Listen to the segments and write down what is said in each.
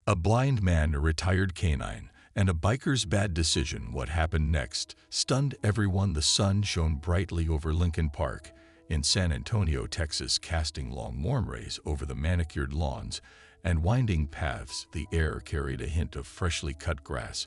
A blind man, a retired canine, and a biker's bad decision. What happened next stunned everyone. The sun shone brightly over Lincoln Park in San Antonio, Texas, casting long warm rays over the manicured lawns and winding paths. The air carried a hint of freshly cut grass,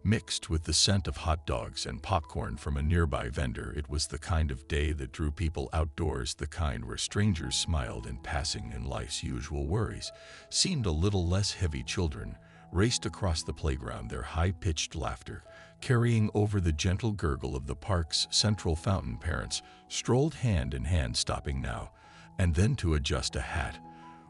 mixed with the scent of hot dogs and popcorn from a nearby vendor. It was the kind of day that drew people outdoors, the kind where strangers smiled in passing and life's usual worries seemed a little less heavy. Children raced across the playground, their high-pitched laughter carrying over the gentle gurgle of the park's central fountain. Parents strolled hand in hand, stopping now and then to adjust a hat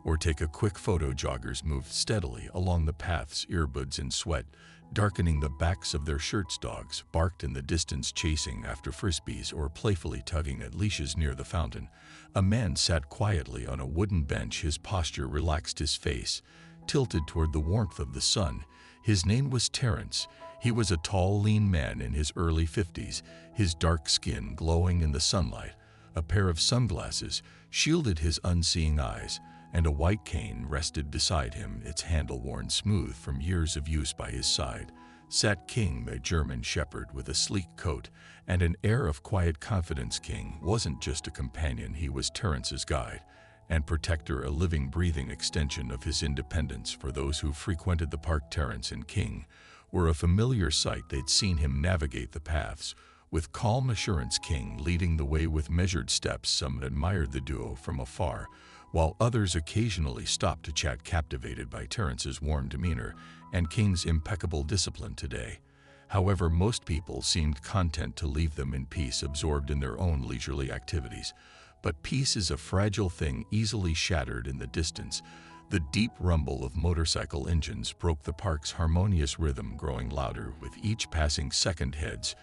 or take a quick photo. Joggers moved steadily along the paths, earbuds in sweat darkening the backs of their shirts. Dogs barked in the distance, chasing after frisbees or playfully tugging at leashes near the fountain. A man sat quietly on a wooden bench, his posture relaxed, his face tilted toward the warmth of the sun. His name was Terrence. He was a tall, lean man in his early 50s, his dark skin glowing in the sunlight. A pair of sunglasses shielded his unseeing eyes, and a white cane rested beside him, its handle worn smooth from years of use. By his side sat King, the German shepherd, with a sleek coat and an air of quiet confidence. King wasn't just a companion, he was Terrence's guide and protector, a living, breathing extension of his independence. For those who frequented the park, Terrence and King were a familiar sight. They'd seen him navigate the paths with calm assurance, King leading the way with measured steps. Some admired the duo from afar, while others occasionally stopped to chat, captivated by Terrence's warm demeanor and King's impeccable discipline. Today, however, most people seemed content to leave them in peace, absorbed in their own leisurely activities. But peace is a fragile thing, easily shattered. In the distance, the deep rumble of motorcycle engines broke the park's harmonious rhythm, growing louder with each passing second. Heads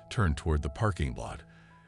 turned toward the parking lot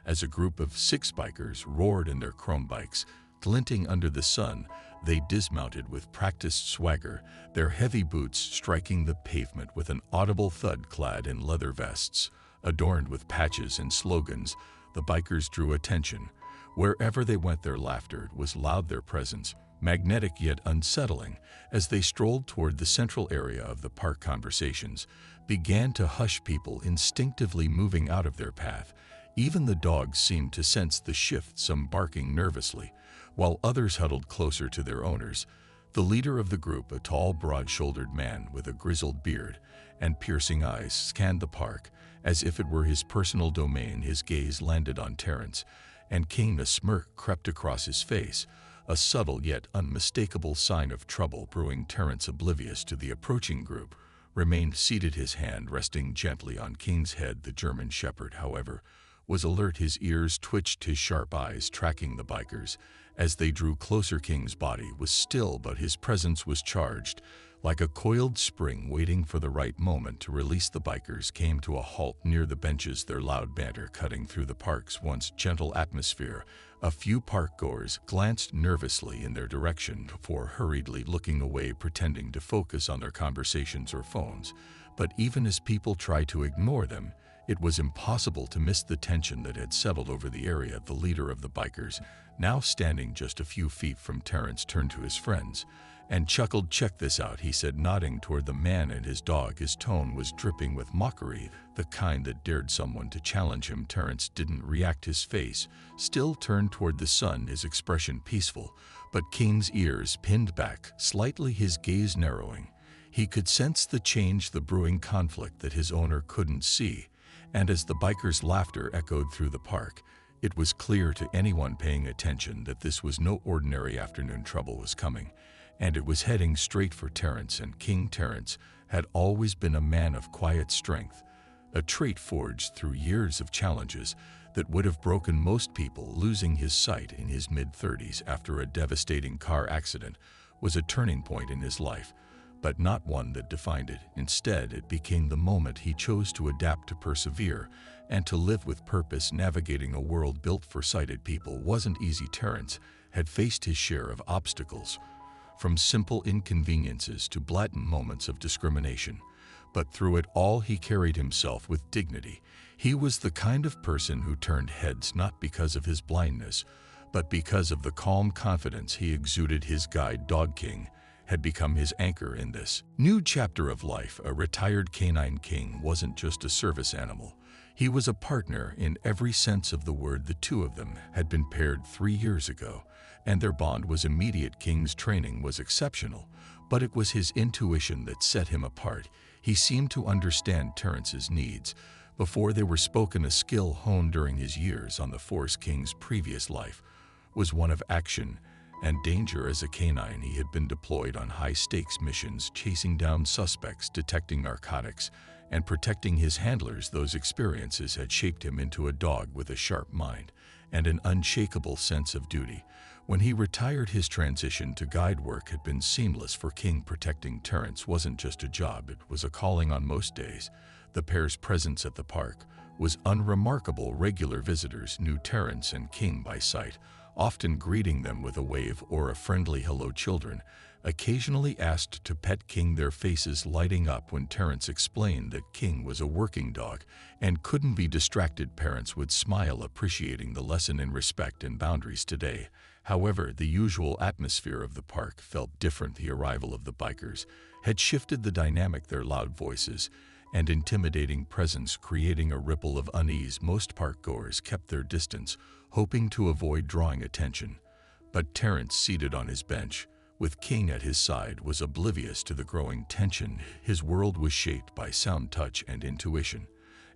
as a group of 6 bikers roared in their chrome bikes, glinting under the sun. They dismounted with practiced swagger, their heavy boots striking the pavement with an audible thud. Clad in leather vests adorned with patches and slogans, the bikers drew attention. Wherever they went, their laughter was loud, their presence magnetic yet unsettling. As they strolled toward the central area of the park, conversations began to hush, people instinctively moving out of their path. Even the dogs seemed to sense the shift, some barking nervously, while others huddled closer to their owners. The leader of the group, a tall, broad-shouldered man with a grizzled beard and piercing eyes, scanned the park as if it were his personal domain. His gaze landed on Terrence and King. A smirk crept across his face, a subtle yet unmistakable sign of trouble brewing. Terrence, oblivious to the approaching group, remained seated, his hand resting gently on King's head. The German shepherd, however, was alert, his ears twitched, his sharp eyes tracking the bikers as they drew closer. King's body was still, but his presence was charged, like a coiled spring waiting for the right moment to release. The bikers came to a halt near the benches, their loud banter cutting through the park's once gentle atmosphere. A few parkgoers glanced nervously in their direction before hurriedly looking away, pretending to focus on their conversations or phones. But even as people tried to ignore them, it was impossible to miss the tension that had settled over the area. The leader of the bikers, now standing just a few feet from Terrence, turned to his friends and chuckled. "Check this out," he said, nodding toward the man and his dog. His tone was dripping with mockery, the kind that dared someone to challenge him. Terrence didn't react, his face still turned toward the sun, his expression peaceful, but King's ears pinned back slightly, his gaze narrowing. He could sense the change, the brewing conflict that his owner couldn't see. And as the bikers' laughter echoed through the park, it was clear to anyone paying attention that this was no ordinary afternoon. Trouble was coming, and it was heading straight for Terrence and King. Terrence had always been a man of quiet strength, a trait forged through years of challenges that would have broken most people. Losing his sight in his mid-30s after a devastating car accident was a turning point in his life, but not one that defined it. Instead, it became the moment he chose to adapt, to persevere, and to live with purpose. Navigating a world built for sighted people wasn't easy. Terrence had faced his share of obstacles, from simple inconveniences to blatant moments of discrimination. But through it all, he carried himself with dignity. He was the kind of person who turned heads not because of his blindness, but because of the calm confidence he exuded. His guide dog, King, had become his anchor in this new chapter of life. A retired canine king wasn't just a service animal. He was a partner in every sense of the word. The two of them had been paired 3 years ago, and their bond was immediate. King's training was exceptional, but it was his intuition that set him apart. He seemed to understand Terrence's needs before they were spoken. A skill honed during his years on the force. King's previous life was one of action and danger. As a canine, he had been deployed on high-stakes missions, chasing down suspects, detecting narcotics, and protecting his handlers. Those experiences had shaped him into a dog with a sharp mind and an unshakable sense of duty. When he retired, his transition to guide work had been seamless for King. Protecting Terrence wasn't just a job, it was a calling on most days. The pair's presence at the park was unremarkable. Regular visitors knew Terrence and King by sight, often greeting them with a wave or a friendly hello. Children occasionally asked to pet King, their faces lighting up when Terrence explained that King was a working dog and couldn't be distracted. Parents would smile, appreciating the lesson in respect and boundaries. Today, however, the usual atmosphere of the park felt different. The arrival of the bikers had shifted the dynamic, their loud voices and intimidating presence creating a ripple of unease. Most park-goers kept their distance, hoping to avoid drawing attention. But Terrence, seated on his bench, with King at his side, was oblivious to the growing tension. His world was shaped by sound, touch, and intuition.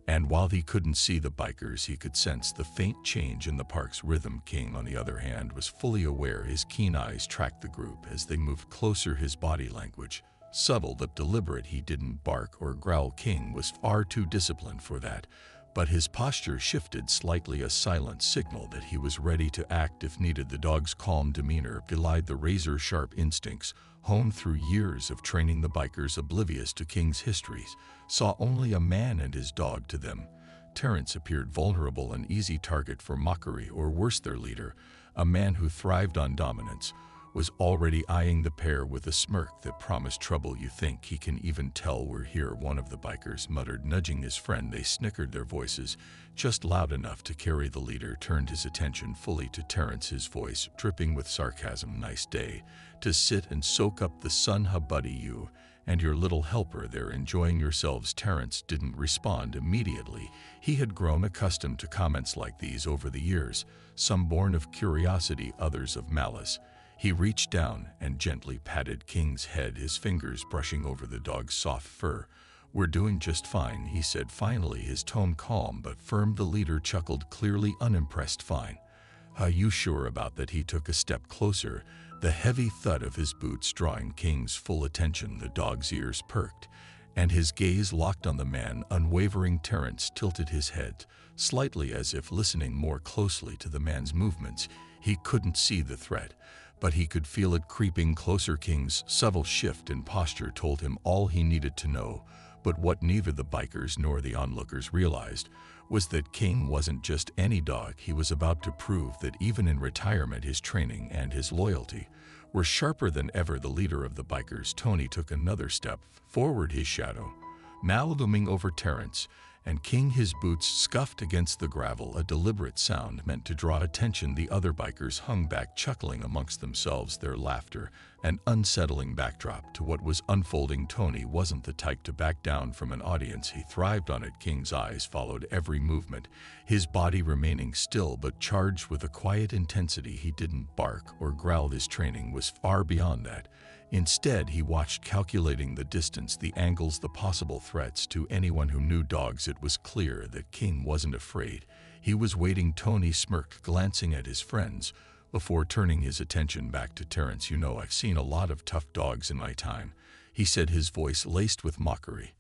And while he couldn't see the bikers, he could sense the faint change in the park's rhythm. King, on the other hand, was fully aware. His keen eyes tracked the group as they moved closer, his body language subtle but deliberate. He didn't bark or growl. King was far too disciplined for that, but his posture shifted slightly, a silent signal that he was ready to act if needed. The dog's calm demeanor belied the razor-sharp instincts honed through years of training. The bikers, oblivious to King's histories, saw only a man and his dog. To them, Terrence appeared vulnerable, an easy target for mockery, or worse, their leader, a man who thrived on dominance, was already eyeing the pair with a smirk that promised trouble. "You think he can even tell we're here?" one of the bikers muttered, nudging his friend. They snickered, their voices just loud enough to carry. The leader turned his attention fully to Terrence, his voice dripping with sarcasm. "Nice day to sit and soak up the sun, huh, buddy? You and your little helper there enjoying yourselves?" Terrence didn't respond immediately. He had grown accustomed to comments like these over the years, some born of curiosity, others of malice. He reached down and gently patted King's head, his fingers brushing over the dog's soft fur. "We're doing just fine," he said finally, his tone calm but firm. The leader chuckled, clearly unimpressed. "Fine. Are you sure about that?" He took a step closer, the heavy thud of his boots drawing King's full attention. The dog's ears perked, and his gaze locked on the man, unwavering. Terrence tilted his head slightly, as if listening more closely to the man's movements. He couldn't see the threat, but he could feel it creeping closer. King's subtle shift in posture told him all he needed to know, but what neither the bikers nor the onlookers realized was that King wasn't just any dog. He was about to prove that even in retirement, his training and his loyalty were sharper than ever. The leader of the bikers, Tony, took another step forward, his shadow now looming over Terrence and King. His boots scuffed against the gravel, a deliberate sound meant to draw attention. The other bikers hung back, chuckling amongst themselves, their laughter an unsettling backdrop to what was unfolding. Tony wasn't the type to back down from an audience. He thrived on it. King's eyes followed every movement, his body remaining still but charged with a quiet intensity. He didn't bark or growl. His training was far beyond that. Instead, he watched, calculating the distance, the angles, the possible threats to anyone who knew dogs. It was clear that King wasn't afraid. He was waiting. Tony smirked, glancing at his friends before turning his attention back to Terrence. "You know, I've seen a lot of tough dogs in my time," he said, his voice laced with mockery.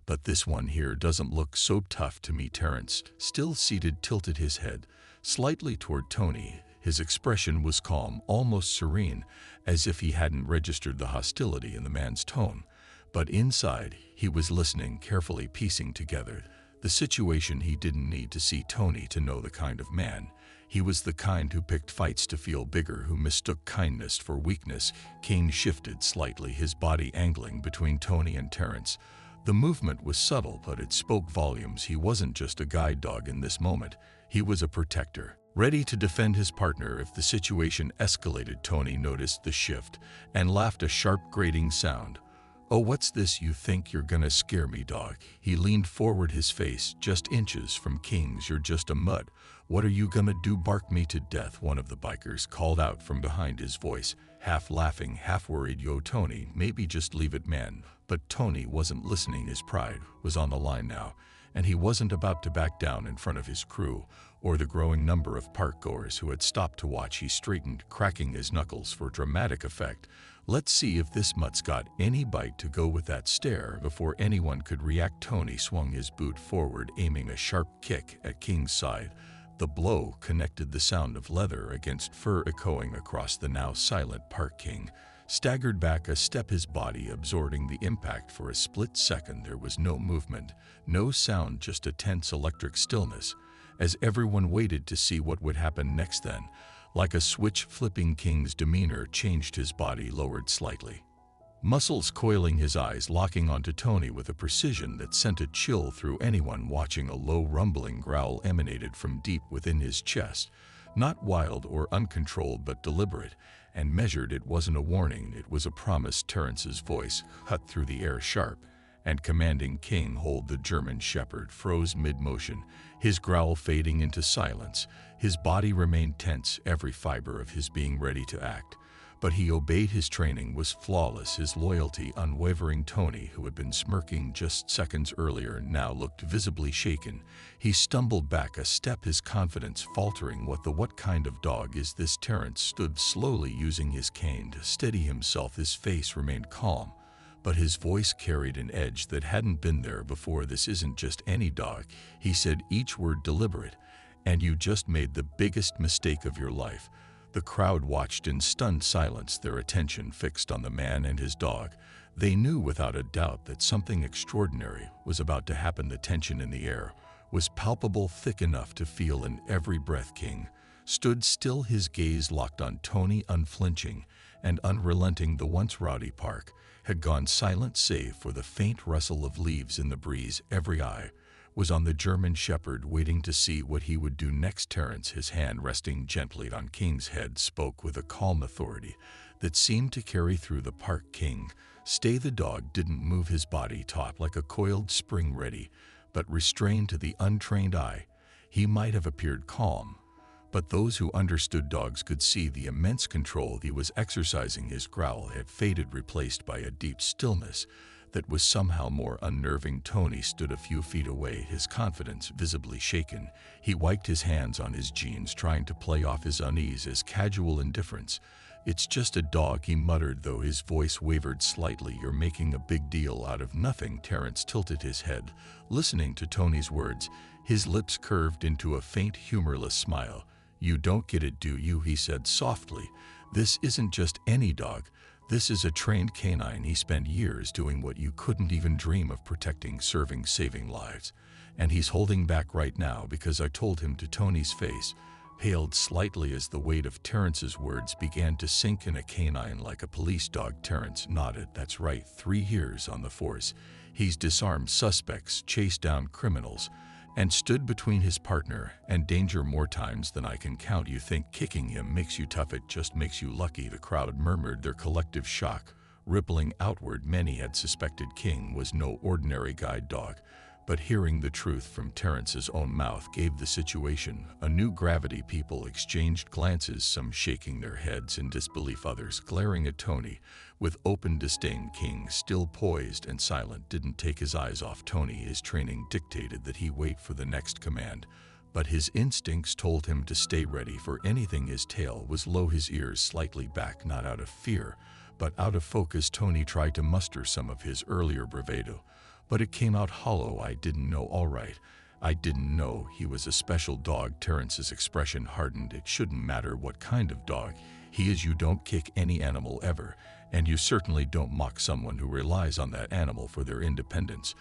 "But this one here doesn't look so tough to me." Terrence, still seated, tilted his head slightly toward Tony. His expression was calm, almost serene, as if he hadn't registered the hostility in the man's tone. But inside, he was listening carefully, piecing together the situation. He didn't need to see Tony to know the kind of man he was, the kind who picked fights to feel bigger, who mistook kindness for weakness. King shifted slightly, his body angling between Tony and Terrence. The movement was subtle, but it spoke volumes. He wasn't just a guide dog in this moment. He was a protector, Ready to defend his partner if the situation escalated, Tony noticed the shift and laughed a sharp grating sound. "Oh, what's this? You think you're gonna scare me, dog?" He leaned forward, his face just inches from King's. "You're just a mud. What are you gonna do, bark me to death?" one of the bikers called out from behind, his voice half laughing, half worried. "Yo, Tony, maybe just leave it, man." But Tony wasn't listening. His pride was on the line now, and he wasn't about to back down in front of his crew or the growing number of park-goers who had stopped to watch. He straightened, cracking his knuckles for dramatic effect. "Let's see if this mutt's got any bite to go with that stare." Before anyone could react, Tony swung his boot forward, aiming a sharp kick at King's side. The blow connected, the sound of leather against fur echoing across the now silent park. King staggered back a step, his body absorbing the impact. For a split second there was no movement, no sound, just a tense electric stillness, as everyone waited to see what would happen next. Then, like a switch flipping, King's demeanor changed. His body lowered slightly, muscles coiling, his eyes locking onto Tony with a precision that sent a chill through anyone watching. A low rumbling growl emanated from deep within his chest, not wild or uncontrolled, but deliberate and measured. It wasn't a warning, it was a promise. Terrence's voice cut through the air, sharp and commanding. King Hold. The German Shepherd froze mid-motion, his growl fading into silence. His body remained tense, every fiber of his being ready to act. But he obeyed. His training was flawless, his loyalty unwavering. Tony, who had been smirking just seconds earlier, now looked visibly shaken. He stumbled back a step, his confidence faltering. What kind of dog is this?" Terrence stood slowly, using his cane to steady himself. His face remained calm, but his voice carried an edge that hadn't been there before. "This isn't just any dog," he said, each word deliberate, "and you just made the biggest mistake of your life." The crowd watched in stunned silence, their attention fixed on the man and his dog. They knew without a doubt that something extraordinary was about to happen. The tension in the air was palpable, thick enough to feel in every breath. King stood still, his gaze locked on Tony, unflinching and unrelenting. The once rowdy park had gone silent, save for the faint rustle of leaves in the breeze. Every eye was on the German Shepherd, waiting to see what he would do next. Terrence, his hand resting gently on King's head, spoke with a calm authority that seemed to carry through the park. "King, stay." The dog didn't move, his body taut like a coiled spring, ready but restrained to the untrained eye. He might have appeared calm, but those who understood dogs could see the immense control he was exercising. His growl had faded, replaced by a deep stillness that was somehow more unnerving. Tony stood a few feet away, his confidence visibly shaken. He wiped his hands on his jeans, trying to play off his unease as casual indifference. "It's just a dog," he muttered, though his voice wavered slightly. "You're making a big deal out of nothing." Terrence tilted his head, listening to Tony's words, his lips curved into a faint, humorless smile. "You don't get it, do you?" he said softly. "This isn't just any dog. This is a trained canine. He spent years doing what you couldn't even dream of, protecting, serving, saving lives. And he's holding back right now because I told him to." Tony's face paled slightly as the weight of Terrence's words began to sink in. "A canine like a police dog?" Terrence nodded. "That's right, 3 years on the force. He's disarmed suspects, chased down criminals, and stood between his partner and danger more times than I can count. You think kicking him makes you tough? It just makes you lucky." The crowd murmured, their collective shock rippling outward. Many had suspected King was no ordinary guide dog, but hearing the truth from Terrence's own mouth gave the situation a new gravity. People exchanged glances, some shaking their heads in disbelief, others glaring at Tony with open disdain. King, still poised and silent, didn't take his eyes off Tony. His training dictated that he wait for the next command, but his instincts told him to stay ready for anything. His tail was low, his ears slightly back, not out of fear, but out of focus. Tony tried to muster some of his earlier bravado, but it came out hollow. "I didn't know, all right. I didn't know he was a special dog." Terrence's expression hardened. "It shouldn't matter what kind of dog he is. You don't kick any animal ever, and you certainly don't mock someone who relies on that animal for their independence."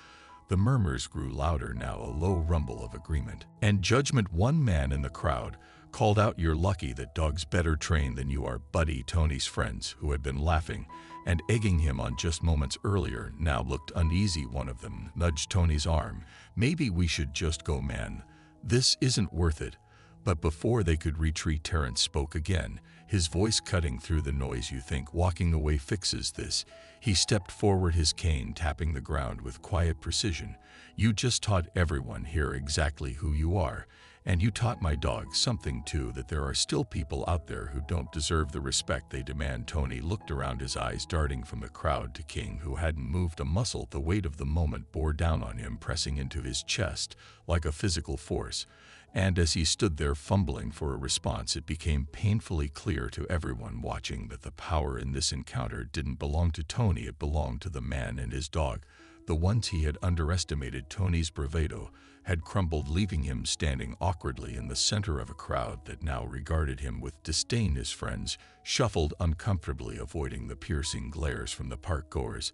The murmurs grew louder now, a low rumble of agreement and judgment. One man in the crowd called out, "You're lucky that dog's better trained than you are, buddy." Tony's friends, who had been laughing and egging him on just moments earlier, now looked uneasy. One of them nudged Tony's arm. "Maybe we should just go, man. This isn't worth it." But before they could retreat, Terrence spoke again, his voice cutting through the noise. You think walking away fixes this? He stepped forward, his cane tapping the ground with quiet precision. You just taught everyone here exactly who you are. And you taught my dog something too, that there are still people out there who don't deserve the respect they demand. Tony looked around, his eyes darting from the crowd to King, who hadn't moved a muscle. The weight of the moment bore down on him, pressing into his chest like a physical force. And as he stood there fumbling for a response, it became painfully clear to everyone watching that the power in this encounter didn't belong to Tony, it belonged to the man and his dog. The ones he had underestimated, Tony's bravado, had crumbled, leaving him standing awkwardly in the center of a crowd that now regarded him with disdain. His friends shuffled uncomfortably, avoiding the piercing glares from the park goers.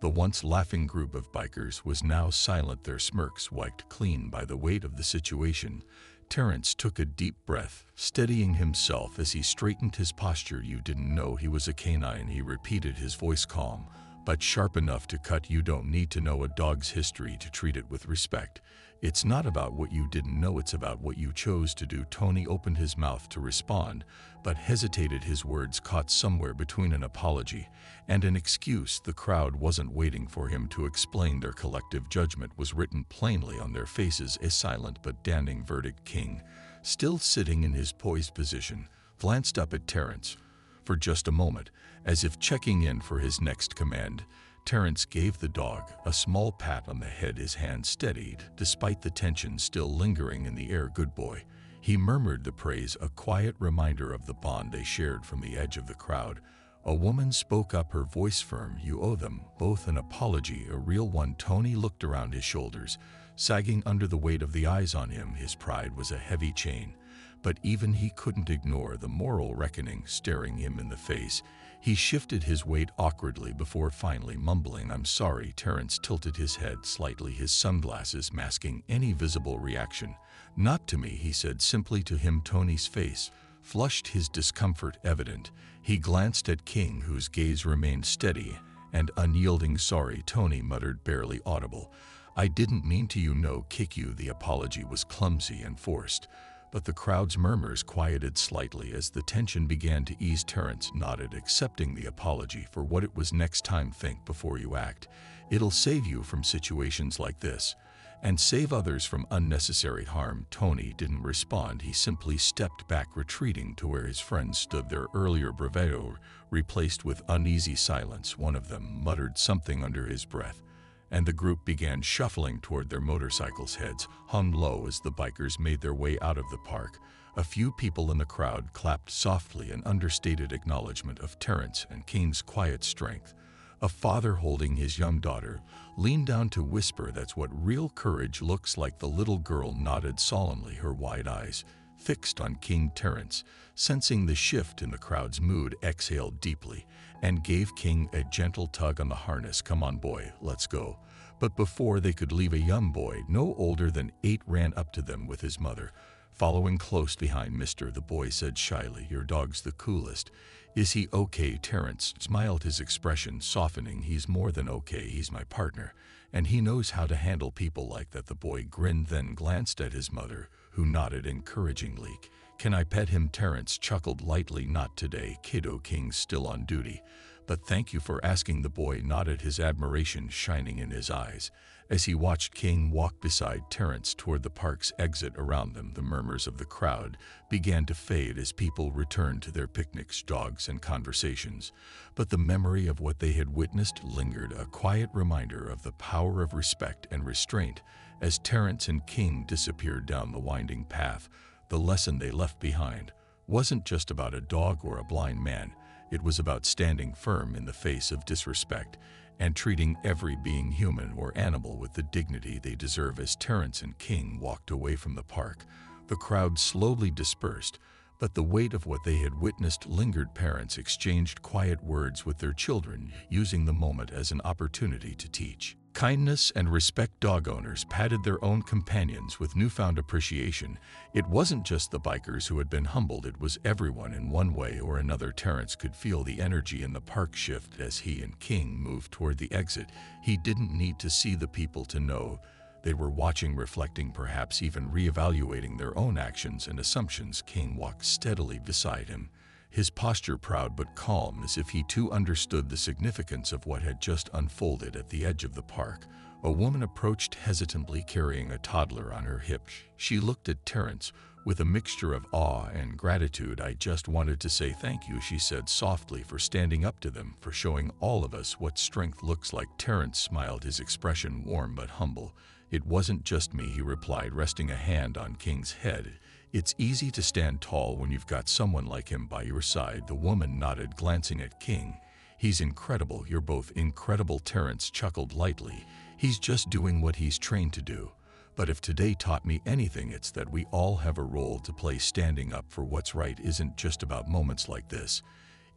The once laughing group of bikers was now silent, their smirks wiped clean by the weight of the situation. Terrence took a deep breath, steadying himself as he straightened his posture. You didn't know he was a canine, he repeated, his voice calm, but sharp enough to cut. You don't need to know a dog's history to treat it with respect. It's not about what you didn't know, it's about what you chose to do. Tony opened his mouth to respond, but hesitated, his words caught somewhere between an apology and an excuse. The crowd wasn't waiting for him to explain. Their collective judgment was written plainly on their faces, a silent but damning verdict. King, still sitting in his poised position, glanced up at Terrence for just a moment, as if checking in for his next command. Terrence gave the dog a small pat on the head, his hand steadied, despite the tension still lingering in the air. Good boy. He murmured the praise, a quiet reminder of the bond they shared. From the edge of the crowd, a woman spoke up, her voice firm. You owe them both an apology, a real one. Tony looked around, his shoulders sagging under the weight of the eyes on him. His pride was a heavy chain, but even he couldn't ignore the moral reckoning staring him in the face. He shifted his weight awkwardly before finally mumbling, I'm sorry. Terrence tilted his head slightly, his sunglasses masking any visible reaction. Not to me, he said simply. To him, Tony's face flushed, his discomfort evident. He glanced at King, whose gaze remained steady and unyielding. Sorry, Tony muttered, barely audible. I didn't mean to, kick you. The apology was clumsy and forced, but the crowd's murmurs quieted slightly as the tension began to ease. Terrence nodded, accepting the apology for what it was. Next time, think before you act. It'll save you from situations like this, and save others from unnecessary harm. Tony didn't respond. He simply stepped back, retreating to where his friends stood, their earlier bravado replaced with uneasy silence. One of them muttered something under his breath, and the group began shuffling toward their motorcycles. Heads hung low as the bikers made their way out of the park. A few people in the crowd clapped softly, an understated acknowledgement of Terrence and King's quiet strength. A father holding his young daughter leaned down to whisper, that's what real courage looks like. The little girl nodded solemnly, her wide eyes fixed on King. Terrence, sensing the shift in the crowd's mood, exhaled deeply and gave King a gentle tug on the harness. Come on, boy, let's go. But before they could leave, a young boy, no older than 8, ran up to them with his mother following close behind. Mister, the boy said shyly, your dog's the coolest. Is he okay? Terrence smiled, his expression softening. He's more than okay, he's my partner, and he knows how to handle people like that. The boy grinned, then glanced at his mother, who nodded encouragingly. Can I pet him? Terrence chuckled lightly. Not today, kiddo. King's still on duty, but thank you for asking. The boy nodded, his admiration shining in his eyes as he watched King walk beside Terrence toward the park's exit. Around them, the murmurs of the crowd began to fade as people returned to their picnics, dogs, and conversations. But the memory of what they had witnessed lingered, a quiet reminder of the power of respect and restraint. As Terrence and King disappeared down the winding path, the lesson they left behind wasn't just about a dog or a blind man. It was about standing firm in the face of disrespect and treating every being, human or animal, with the dignity they deserve. As Terrence and King walked away from the park, the crowd slowly dispersed, but the weight of what they had witnessed lingered. Parents exchanged quiet words with their children, using the moment as an opportunity to teach kindness and respect. Dog owners patted their own companions with newfound appreciation. It wasn't just the bikers who had been humbled, it was everyone in one way or another. Terrence could feel the energy in the park shift as he and King moved toward the exit. He didn't need to see the people to know They were watching, reflecting, perhaps even reevaluating their own actions and assumptions. King walked steadily beside him, his posture proud but calm, as if he too understood the significance of what had just unfolded. At the edge of the park, a woman approached hesitantly, carrying a toddler on her hip. She looked at Terence with a mixture of awe and gratitude. "I just wanted to say thank you," she said softly, "for standing up to them, for showing all of us what strength looks like." Terence smiled, his expression warm but humble. "It wasn't just me," he replied, resting a hand on King's head. "It's easy to stand tall when you've got someone like him by your side." The woman nodded, glancing at King. "He's incredible." "You're both incredible," Terence chuckled lightly. "He's just doing what he's trained to do. But if today taught me anything, it's that we all have a role to play. Standing up for what's right isn't just about moments like this.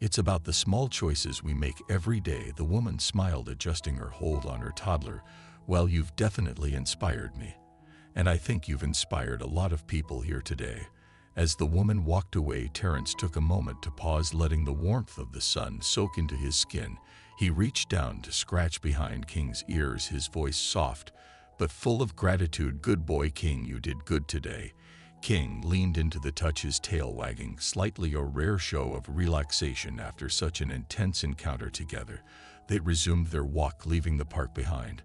It's about the small choices we make every day." The woman smiled, adjusting her hold on her toddler. "Well, you've definitely inspired me. And I think you've inspired a lot of people here today." As the woman walked away, Terence took a moment to pause, letting the warmth of the sun soak into his skin. He reached down to scratch behind King's ears, his voice soft but full of gratitude. "Good boy, King, you did good today." King leaned into the touch, his tail wagging slightly, a rare show of relaxation after such an intense encounter together. They resumed their walk, leaving the park behind,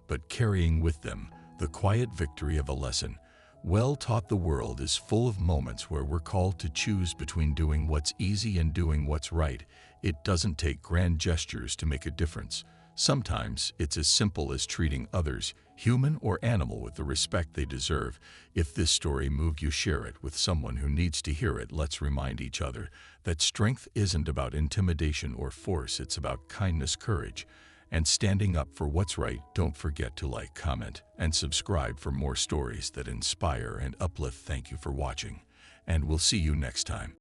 but carrying with them the quiet victory of a lesson well taught. The world is full of moments where we're called to choose between doing what's easy and doing what's right. It doesn't take grand gestures to make a difference. Sometimes it's as simple as treating others, human or animal, with the respect they deserve. If this story moved you, share it with someone who needs to hear it. Let's remind each other that strength isn't about intimidation or force. It's about kindness, courage, and standing up for what's right. Don't forget to like, comment, and subscribe for more stories that inspire and uplift. Thank you for watching, and we'll see you next time.